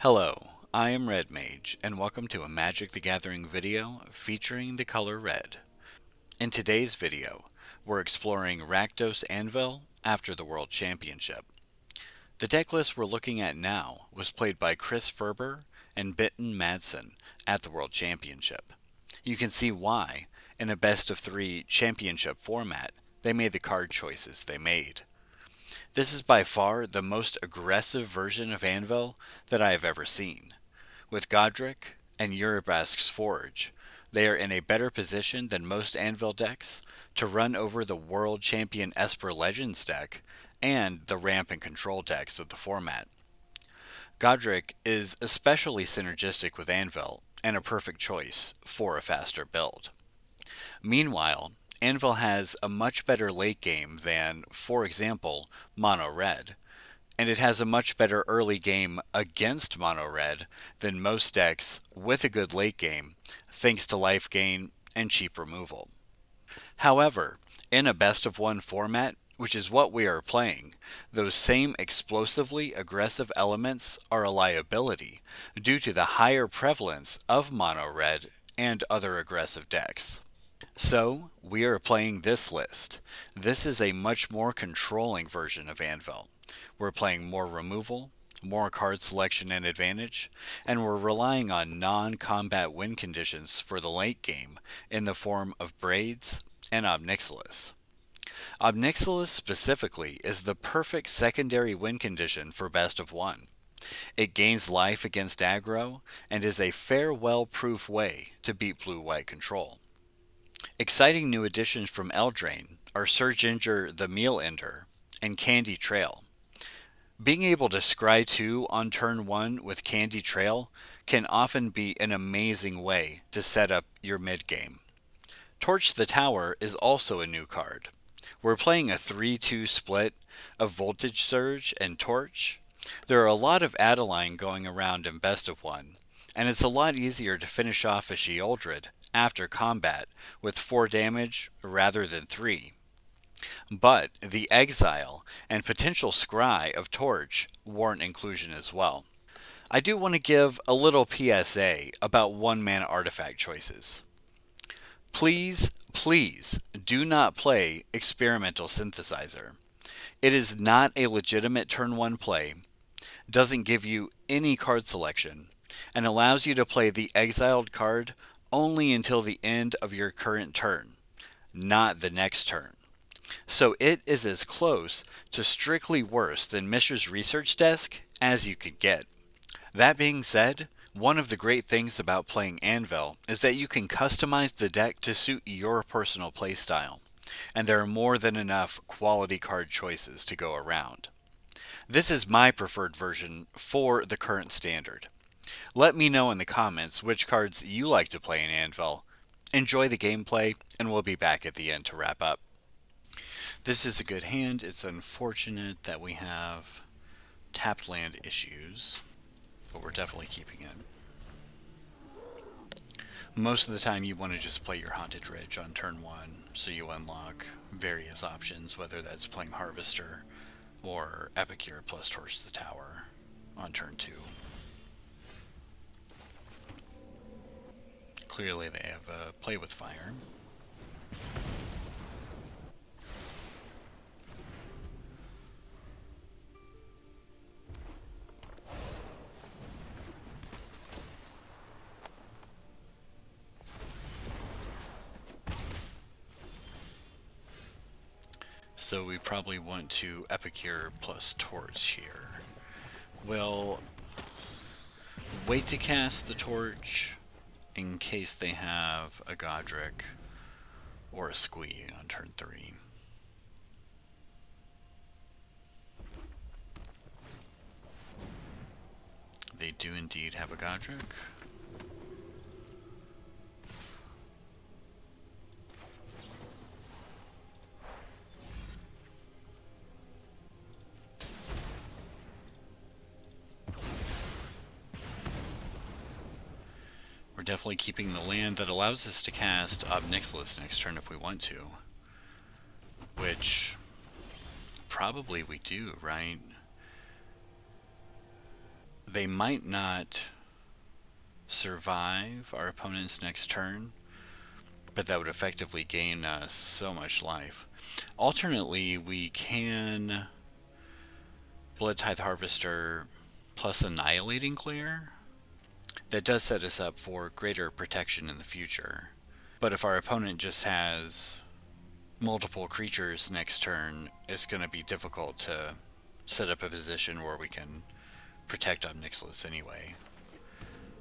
Hello, I am Red Mage, and welcome to a Magic the Gathering video featuring the color red. In today's video, we're exploring Rakdos Anvil after the World Championship. The deck list we're looking at now was played by Chris Ferber and Bitten Madsen at the World Championship. You can see why, in a best-of-3 championship format, they made the card choices they made. This is by far the most aggressive version of Anvil that I have ever seen. With Godric and Urabrask's Forge, they are in a better position than most Anvil decks to run over the World Champion Esper Legends deck and the ramp and control decks of the format. Godric is especially synergistic with Anvil and a perfect choice for a faster build. Meanwhile, Anvil has a much better late game than, for example, Mono Red, and it has a much better early game against Mono Red than most decks with a good late game, thanks to life gain and cheap removal. However, in a best-of-1 format, which is what we are playing, those same explosively aggressive elements are a liability due to the higher prevalence of Mono Red and other aggressive decks. So, we are playing this list. This is a much more controlling version of Anvil. We're playing more removal, more card selection and advantage, and we're relying on non-combat win conditions for the late game in the form of Braids and Ob Nixilis. Ob Nixilis specifically is the perfect secondary win condition for best of one. It gains life against aggro and is a farewell-proof way to beat blue-white control. Exciting new additions from Eldraine are Surginger the Meal Ender and Candy Trail. Being able to scry 2 on turn 1 with Candy Trail can often be an amazing way to set up your mid-game. Torch the Tower is also a new card. We're playing a 3-2 split of Voltage Surge and Torch. There are a lot of Adeline going around in Best of 1, and it's a lot easier to finish off a Sheoldred after combat with 4 damage rather than 3. But the Exile and potential Scry of Torch warrant inclusion as well. I do want to give a little PSA about 1-mana artifact choices. Please do not play Experimental Synthesizer. It is not a legitimate turn 1 play, doesn't give you any card selection, and allows you to play the exiled card only until the end of your current turn, not the next turn. So it is as close to strictly worse than Mishra's Research Desk as you could get. That being said, one of the great things about playing Anvil is that you can customize the deck to suit your personal playstyle, and there are more than enough quality card choices to go around. This is my preferred version for the current standard. Let me know in the comments which cards you like to play in Anvil. Enjoy the gameplay, and we'll be back at the end to wrap up. This is a good hand. It's unfortunate that we have tapped land issues, but we're definitely keeping it. Most of the time you want to just play your Haunted Ridge on turn 1, so you unlock various options, whether that's playing Harvester or Epicure plus Torch the Tower on turn 2. Clearly they have Play with Fire. So we probably want to Epicure plus Torch here. We'll wait to cast the Torch in case they have a Godric or a Squee on turn 3. They do indeed have a Godric. We're definitely keeping the land that allows us to cast Ob Nixilis next turn if we want to. Which probably we do, right? they might not survive our opponent's next turn, but that would effectively gain us so much life. Alternately, we can Bloodtithe Harvester plus Annihilating Glare. That does set us up for greater protection in the future. But if our opponent just has multiple creatures next turn, it's going to be difficult to set up a position where we can protect Ob Nixilis anyway.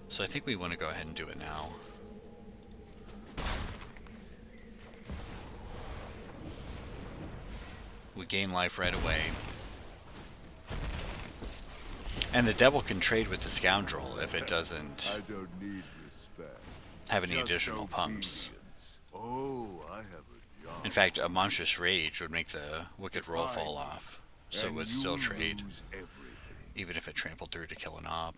So I think we want to go ahead and do it now. We gain life right away. And the devil can trade with the scoundrel if it doesn't have any additional pumps. In fact, a monstrous rage would make the wicked roll fall off, so it would still trade, even if it trampled through to kill an Ob.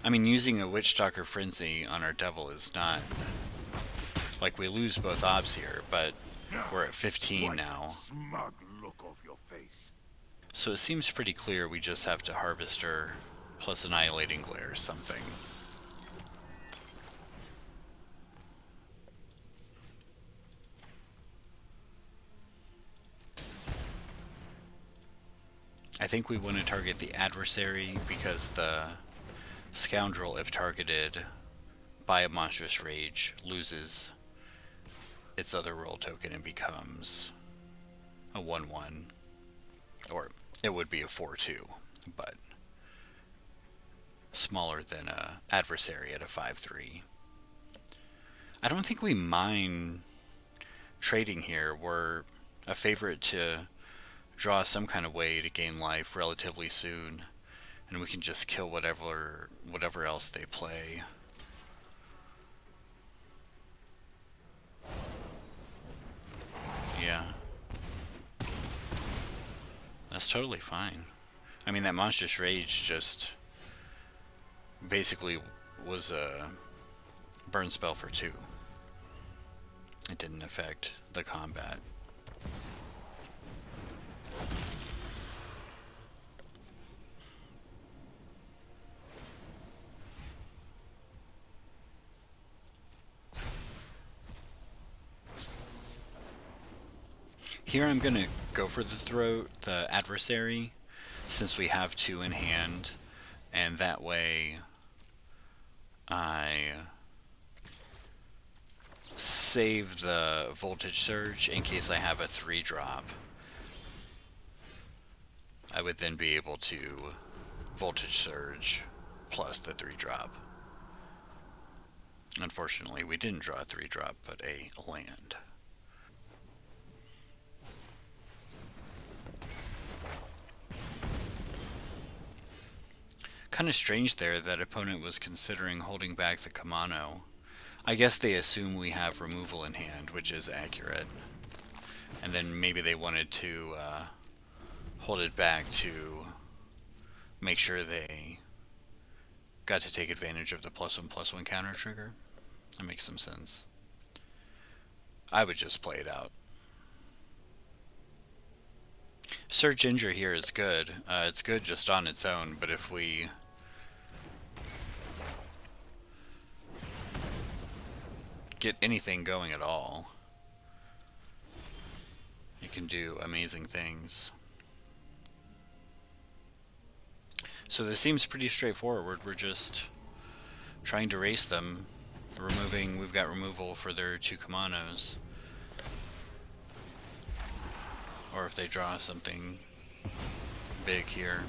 I mean, using a Witchstalker Frenzy on our devil is not... Like, we lose both Obs here, but we're at 15 now. Smug look off your face. So it seems pretty clear we just have to Harvester plus Annihilating Glare or something. I think we want to target the Adversary because the Scoundrel, if targeted by a Monstrous Rage, loses its other roll token and becomes a 1/1. Or it would be a 4/2, but smaller than a Adversary at a 5/3. I don't think we mind trading here. We're a favorite to draw some kind of way to gain life relatively soon, and we can just kill whatever else they play. Yeah. That's totally fine. I mean, that Monstrous Rage just basically was a burn spell for 2. It didn't affect the combat. Here I'm going to go for the Adversary, since we have 2 in hand, and that way I save the Voltage Surge in case I have a 3-drop. I would then be able to Voltage Surge plus the 3-drop. Unfortunately, we didn't draw a 3-drop, but a land. Kind of strange there that opponent was considering holding back the Kamano. I guess they assume we have removal in hand, which is accurate. And then maybe they wanted to hold it back to make sure they got to take advantage of the +1/+1 counter trigger. That makes some sense. I would just play it out. Surge Injure here is good. It's good just on its own, but if we get anything going at all, you can do amazing things. So this seems pretty straightforward. We're just trying to race them. We've got removal for their 2 Kamanos. Or if they draw something big here.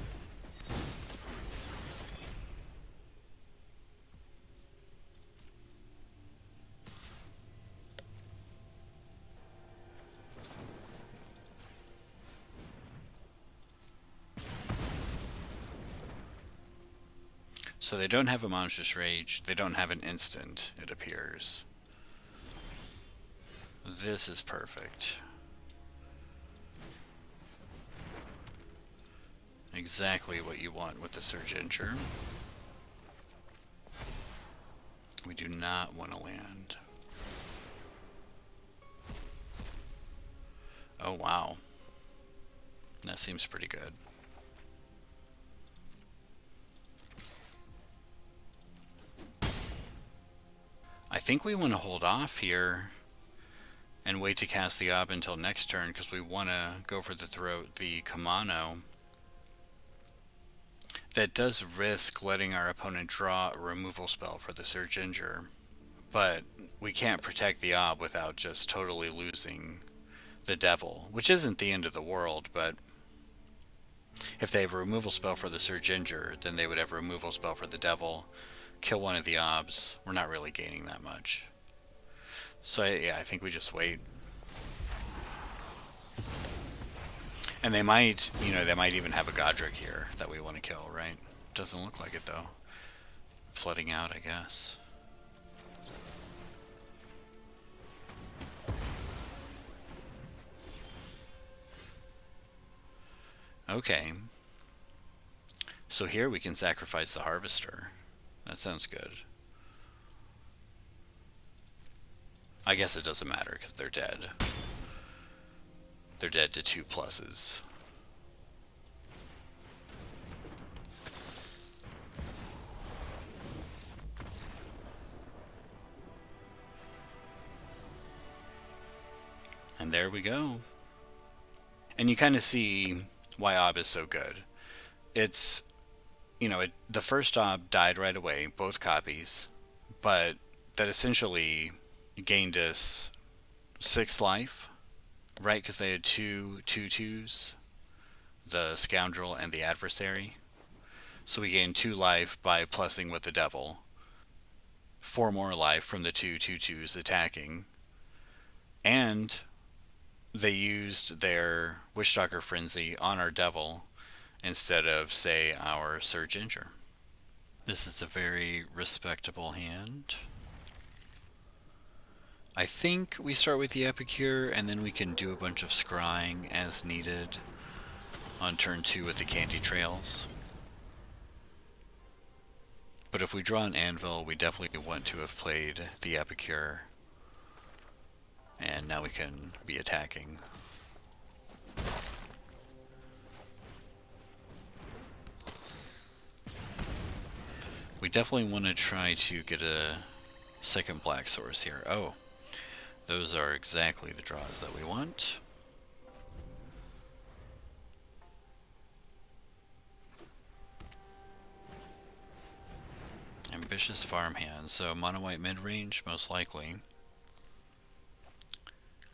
So they don't have a Monstrous Rage. They don't have an instant, it appears. This is perfect. Exactly what you want with the Surge Injure. We do not want to land. Oh wow. That seems pretty good. I think we want to hold off here and wait to cast the Ob until next turn because we want to go for the Kamano. That does risk letting our opponent draw a removal spell for the Surge Injure, but we can't protect the Ob without just totally losing the Devil, which isn't the end of the world, but if they have a removal spell for the Surge Injure, then they would have a removal spell for the Devil, kill one of the Obs. We're not really gaining that much. So yeah, I think we just wait. And they might, they might even have a Godric here that we want to kill, right? Doesn't look like it though. Flooding out, I guess. Okay. So here we can sacrifice the Harvester. That sounds good. I guess it doesn't matter because they're dead. They're dead to 2 pluses. And there we go. And you kind of see why Ob is so good. It's, the first Ob died right away, both copies, but that essentially gained us 6 life, right? Because they had 2 2/2s, the Scoundrel and the Adversary. So we gained 2 life by plussing with the Devil, 4 more life from the 2 2/2s attacking, and they used their Witchstalker Frenzy on our Devil instead of, say, our Surge Injure. This is a very respectable hand. I think we start with the Epicure, and then we can do a bunch of scrying as needed on turn 2 with the Candy Trails. But if we draw an Anvil, we definitely want to have played the Epicure. And now we can be attacking. We definitely want to try to get a second black source here. Oh, those are exactly the draws that we want. Ambitious farmhand, so mono white mid range most likely.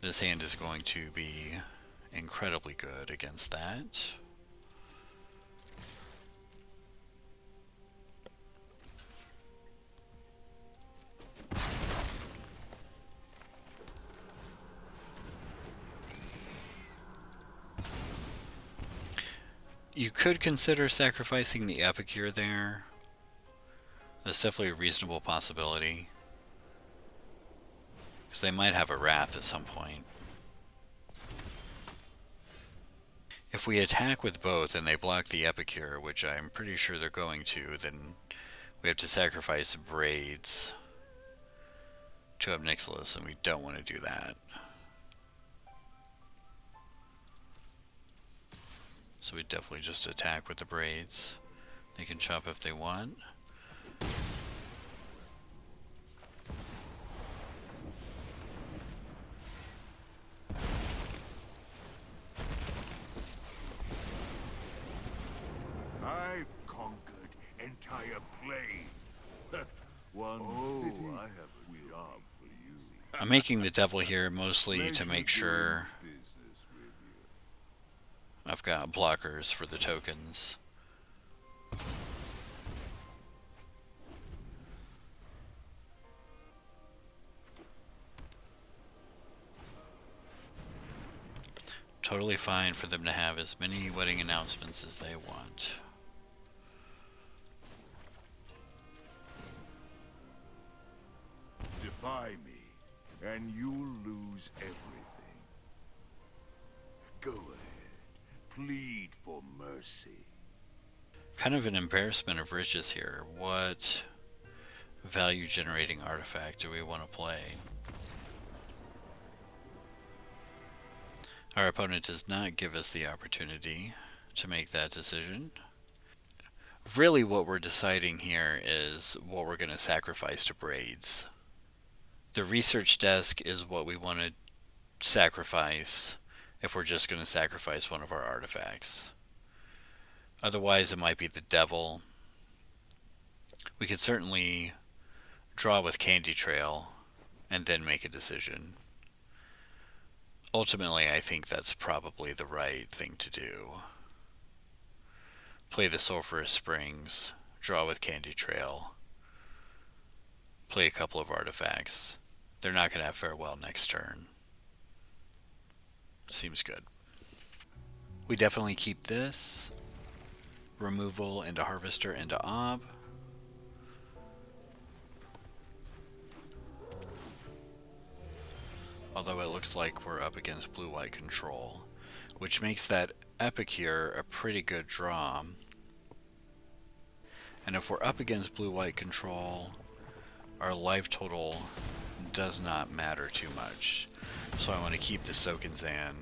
This hand is going to be incredibly good against that. You could consider sacrificing the Epicure there. That's definitely a reasonable possibility. Because they might have a Wrath at some point. If we attack with both and they block the Epicure, which I'm pretty sure they're going to, then we have to sacrifice Braids to Ob Nixilis, and we don't want to do that. So we definitely just attack with the Braids. They can chop if they want. I've conquered entire plains. One city. I have a job for you. I'm making the Devil here mostly to make sure I've got blockers for the tokens. Totally fine for them to have as many wedding announcements as they want. Defy me, and you'll lose lose everything. Go ahead. Plead for mercy. Kind of an embarrassment of riches here. What value generating artifact do we want to play? Our opponent does not give us the opportunity to make that decision. Really what we're deciding here is what we're going to sacrifice to Braids. The research desk is what we want to sacrifice if we're just going to sacrifice one of our artifacts. Otherwise it might be the devil. We could certainly draw with Candy Trail and then make a decision. Ultimately, I think that's probably the right thing to do. Play the Sulfurous Springs, draw with Candy Trail, play a couple of artifacts. They're not going to have farewell next turn. Seems good. We definitely keep this. Removal into Harvester into Ob. Although it looks like we're up against blue-white control, which makes that Epicure a pretty good draw. And if we're up against blue-white control, our life total does not matter too much. So I want to keep the Sokenzan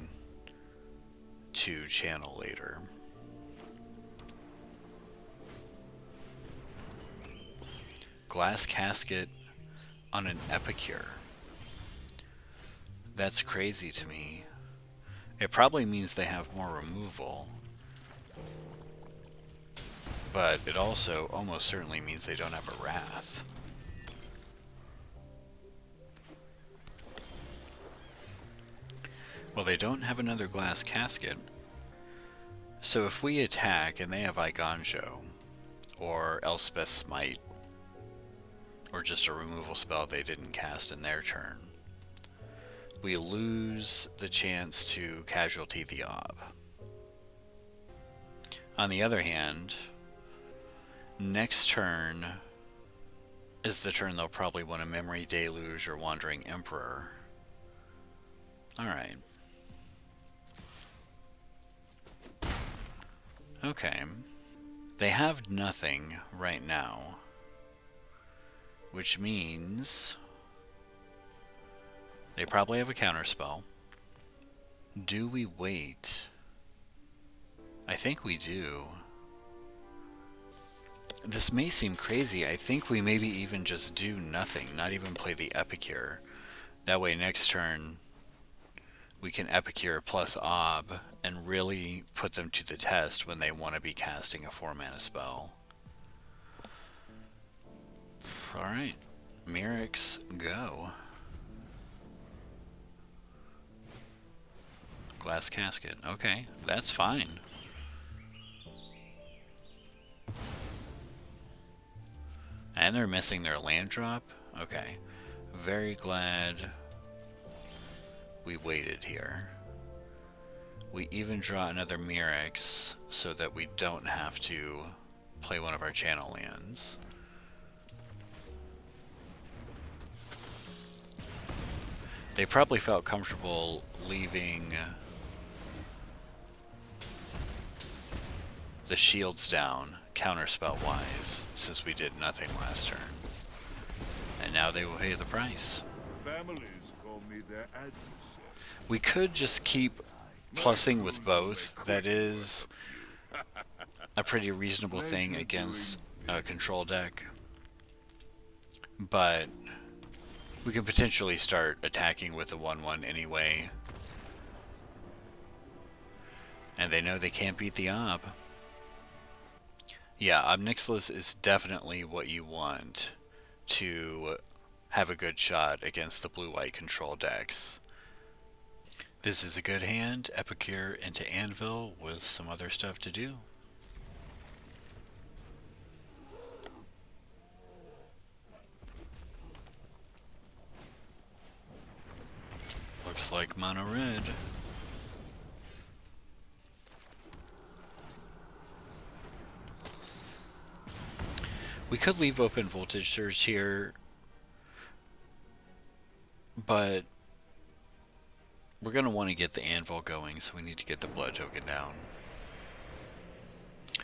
to channel later. Glass Casket on an Epicure. That's crazy to me. It probably means they have more removal. But it also almost certainly means they don't have a Wrath. Well, they don't have another Glass Casket. So if we attack and they have Igonjo, or Elspeth's Smite, or just a removal spell they didn't cast in their turn, we lose the chance to casualty the Ob. On the other hand, next turn is the turn they'll probably want a Memory Deluge or Wandering Emperor. Alright. Okay. They have nothing right now, which means they probably have a counterspell. Do we wait? I think we do. This may seem crazy. I think we maybe even just do nothing, not even play the Epicure. That way next turn we can Epicure plus Ob and really put them to the test when they want to be casting a 4-mana spell. Alright, Mirrex, go. Glass Casket. Okay, that's fine. And they're missing their land drop? Okay. Very glad we waited here. We even draw another Mirrex so that we don't have to play one of our channel lands. They probably felt comfortable leaving the shields down, counterspell wise, since we did nothing last turn. And now they will pay the price. Families call me their adversary. We could just keep plussing with both. That is a pretty reasonable thing against a control deck. But we could potentially start attacking with a 1/1 anyway. And they know they can't beat the Ob. Yeah, Ob Nixilis is definitely what you want to have a good shot against the blue-white control decks. This is a good hand. Epicure into Anvil with some other stuff to do. Looks like mono red. We could leave open Voltage Surge here, but We're going to want to get the anvil going, so we need to get the blood token down.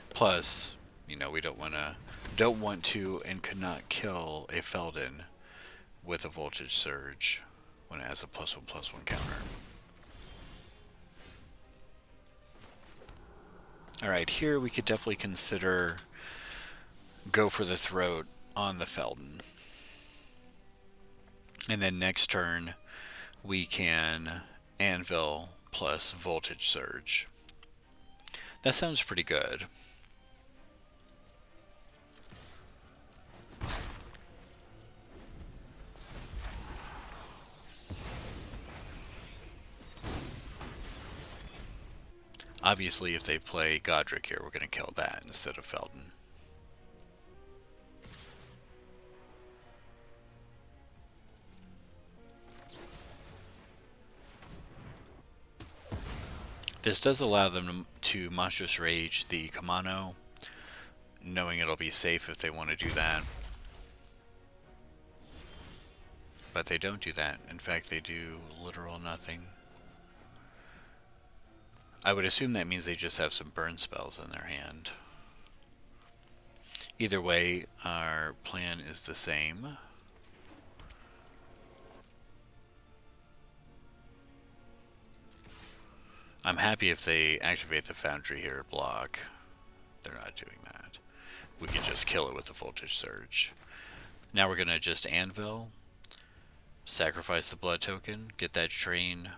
Plus, you know, we don't want to and could not kill a Feldon with a voltage surge when it has a +1/+1 counter. Alright, here we could definitely consider go for the throat on the Feldon. And then next turn we can anvil plus voltage surge. That sounds pretty good. Obviously, if they play Godric here, we're going to kill that instead of Feldon. This does allow them to Monstrous Rage the Kamano, knowing it'll be safe if they want to do that. But they don't do that. In fact, they do literal nothing. I would assume that means they just have some burn spells in their hand. Either way, our plan is the same. I'm happy if they activate the Foundry here to block. They're not doing that. We can just kill it with the Voltage Surge. Now we're going to just Anvil, sacrifice the blood token, get that train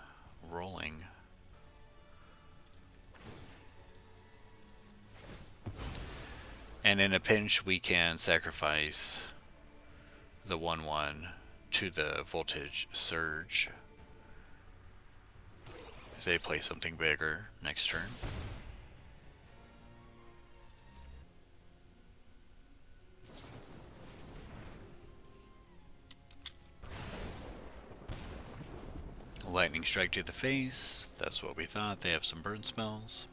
rolling. And in a pinch, we can sacrifice the 1/1 to the Voltage Surge if they play something bigger next turn. Lightning Strike to the face. That's what we thought. They have some burn spells.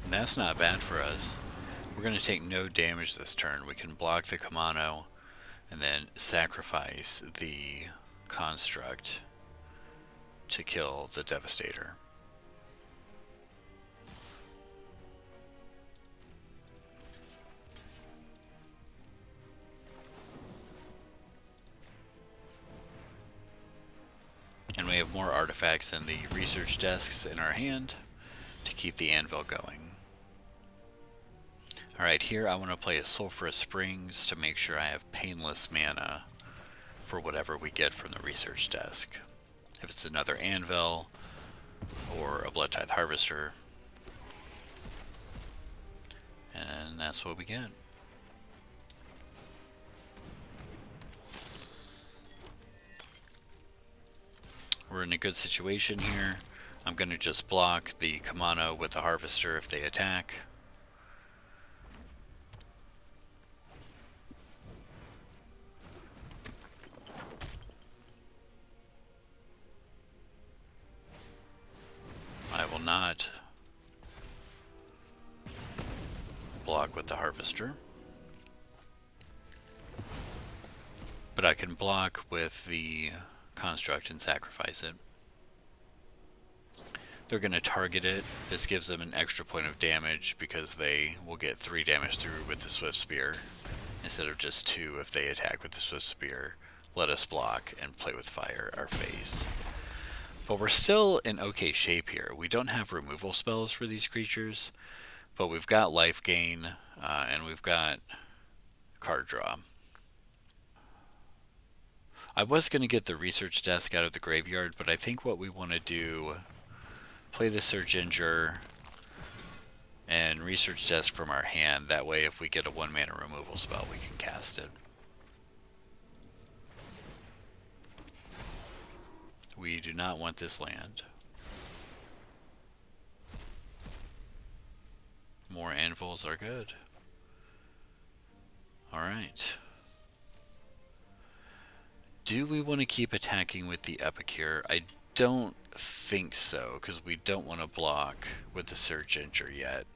That's not bad for us. We're going to take no damage this turn. We can block the Kamano and then sacrifice the Construct to kill the Devastator. And we have more artifacts in the research desks in our hand to keep the anvil going. Alright, here I want to play a Sulfurous Springs to make sure I have painless mana for whatever we get from the research desk. If it's another anvil or a Bloodtithe Harvester. And that's what we get. We're in a good situation here. I'm going to just block the Kamano with the Harvester if they attack. I will not block with the Harvester, but I can block with the Construct and sacrifice it. They're going to target it. This gives them an extra point of damage because they will get 3 damage through with the Swift Spear instead of just 2 if they attack with the Swift Spear. Let us block and play with fire our face. But we're still in okay shape here. We don't have removal spells for these creatures, but we've got life gain and we've got card draw. I was going to get the research desk out of the graveyard, but I think what we want to do, play the Surginger and research desk from our hand. That way if we get a 1-mana removal spell, we can cast it. We do not want this land. More anvils are good. Alright. Do we want to keep attacking with the Epicure? I don't think so, because we don't want to block with the Surginger yet.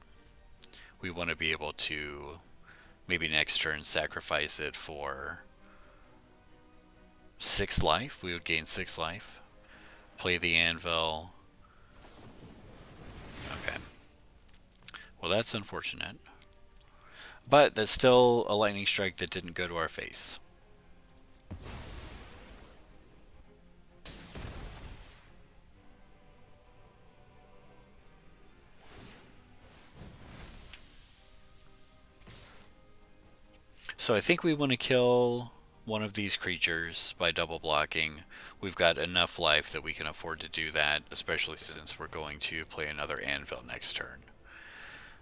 We want to be able to Maybe next turn sacrifice it for 6 life. We would gain 6 life. Play the anvil. Okay. Well, that's unfortunate. But that's still a lightning strike that didn't go to our face. So I think we want to kill one of these creatures by double blocking. We've got enough life that we can afford to do that, especially since we're going to play another anvil next turn.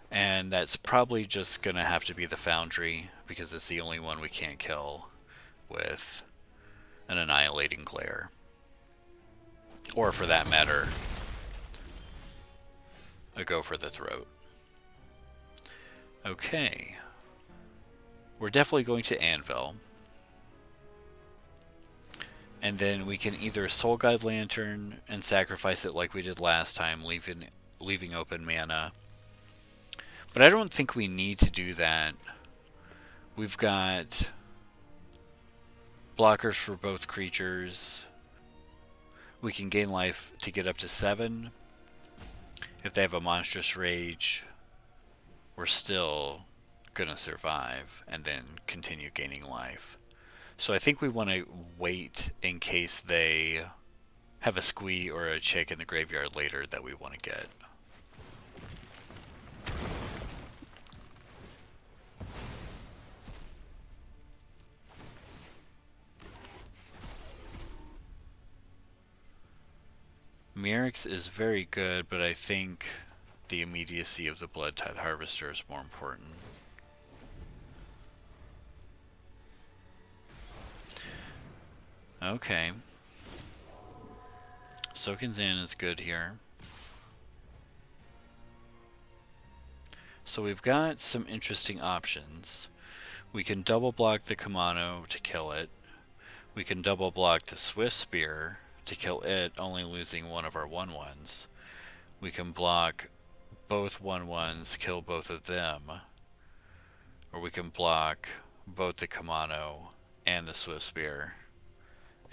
And that's probably just going to have to be the Foundry, because it's the only one we can't kill with an Annihilating Glare. Or for that matter, a Go for the Throat. Okay. We're definitely going to Anvil. And then we can either Soul Guide Lantern and sacrifice it like we did last time, leaving open mana. But I don't think we need to do that. We've got blockers for both creatures. We can gain life to get up to 7. If they have a Monstrous Rage, we're still gonna survive and then continue gaining life. So I think we want to wait in case they have a Squee or a Chick in the graveyard later that we want to get. Mirrex is very good, but I think the immediacy of the Bloodtithe Harvester is more important. Okay. Sokenzan is good here. So we've got some interesting options. We can double block the Kamano to kill it. We can double block the Swift Spear to kill it, only losing one of our 1/1s. We can block both 1/1s, kill both of them. Or we can block both the Kamano and the Swift Spear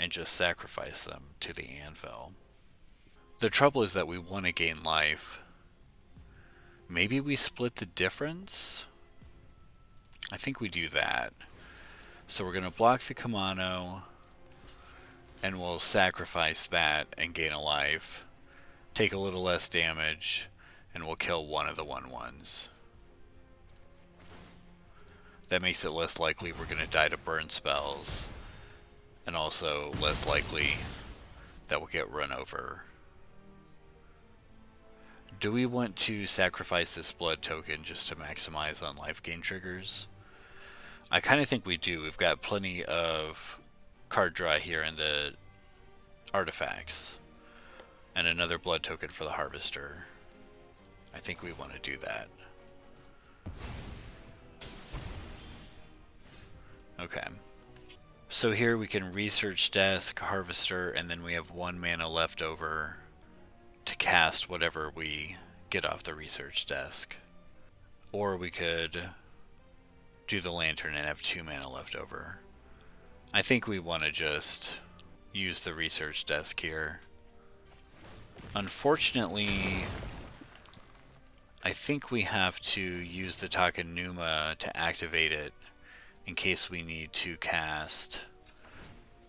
and just sacrifice them to the anvil. The trouble is that we want to gain life. Maybe we split the difference? I think we do that. So we're going to block the Kamano, and we'll sacrifice that and gain a life. Take a little less damage, and we'll kill one of the 1/1s. That makes it less likely we're going to die to burn spells, and also less likely that we'll get run over. Do we want to sacrifice this blood token just to maximize on life gain triggers? I kind of think we do. We've got plenty of card draw here in the artifacts. And another blood token for the Harvester. I think we want to do that. Okay. So here we can research desk, Harvester, and then we have 1 mana left over to cast whatever we get off the research desk. Or we could do the lantern and have 2 mana left over. I think we want to just use the research desk here. Unfortunately, I think we have to use the Takenuma to activate it in case we need to cast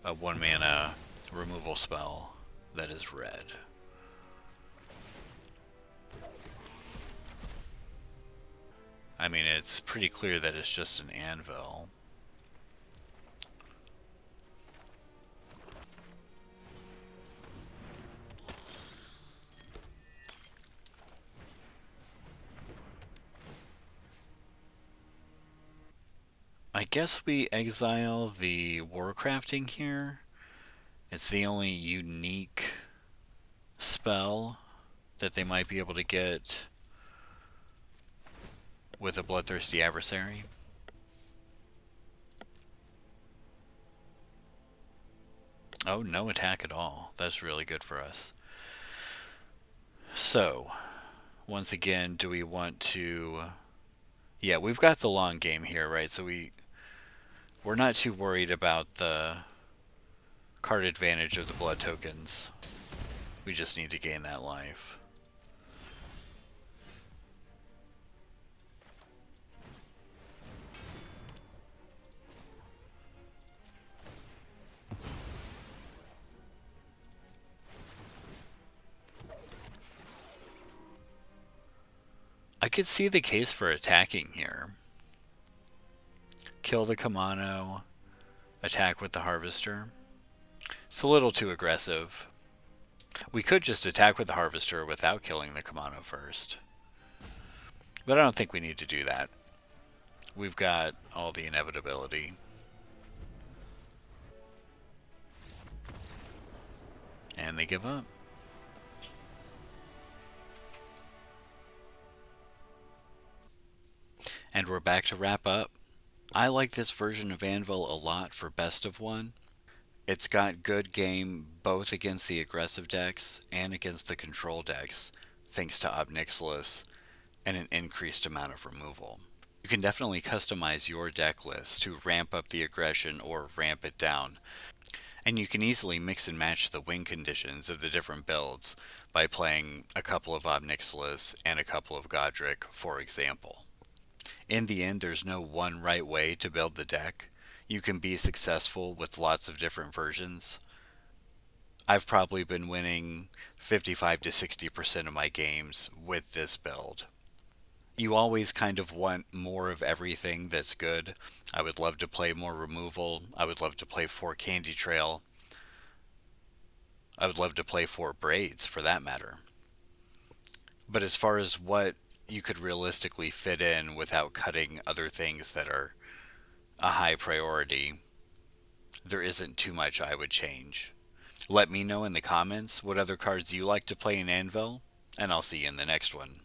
a 1 mana removal spell that is red. I mean, it's pretty clear that it's just an anvil. I guess we exile the Warcrafting here. It's the only unique spell that they might be able to get with a Bloodthirsty Adversary. Oh, no attack at all. That's really good for us. So, once again, do we want to Yeah, we've got the long game here, right? So we're not too worried about the card advantage of the blood tokens. We just need to gain that life. I could see the case for attacking here. Kill the Kamano, attack with the Harvester. It's a little too aggressive. We could just attack with the Harvester without killing the Kamano first. But I don't think we need to do that. We've got all the inevitability. And they give up. And we're back to wrap up. I like this version of Anvil a lot for best of one. It's got good game both against the aggressive decks and against the control decks, thanks to Ob Nixilis and an increased amount of removal. You can definitely customize your deck list to ramp up the aggression or ramp it down, and you can easily mix and match the win conditions of the different builds by playing a couple of Ob Nixilis and a couple of Godric, for example. In the end, there's no one right way to build the deck. You can be successful with lots of different versions. I've probably been winning 55 to 60% of my games with this build. You always kind of want more of everything that's good. I would love to play more removal. I would love to play 4 Candy Trail. I would love to play 4 Braids, for that matter. But as far as what you could realistically fit in without cutting other things that are a high priority, there isn't too much I would change. Let me know in the comments what other cards you like to play in Anvil, and I'll see you in the next one.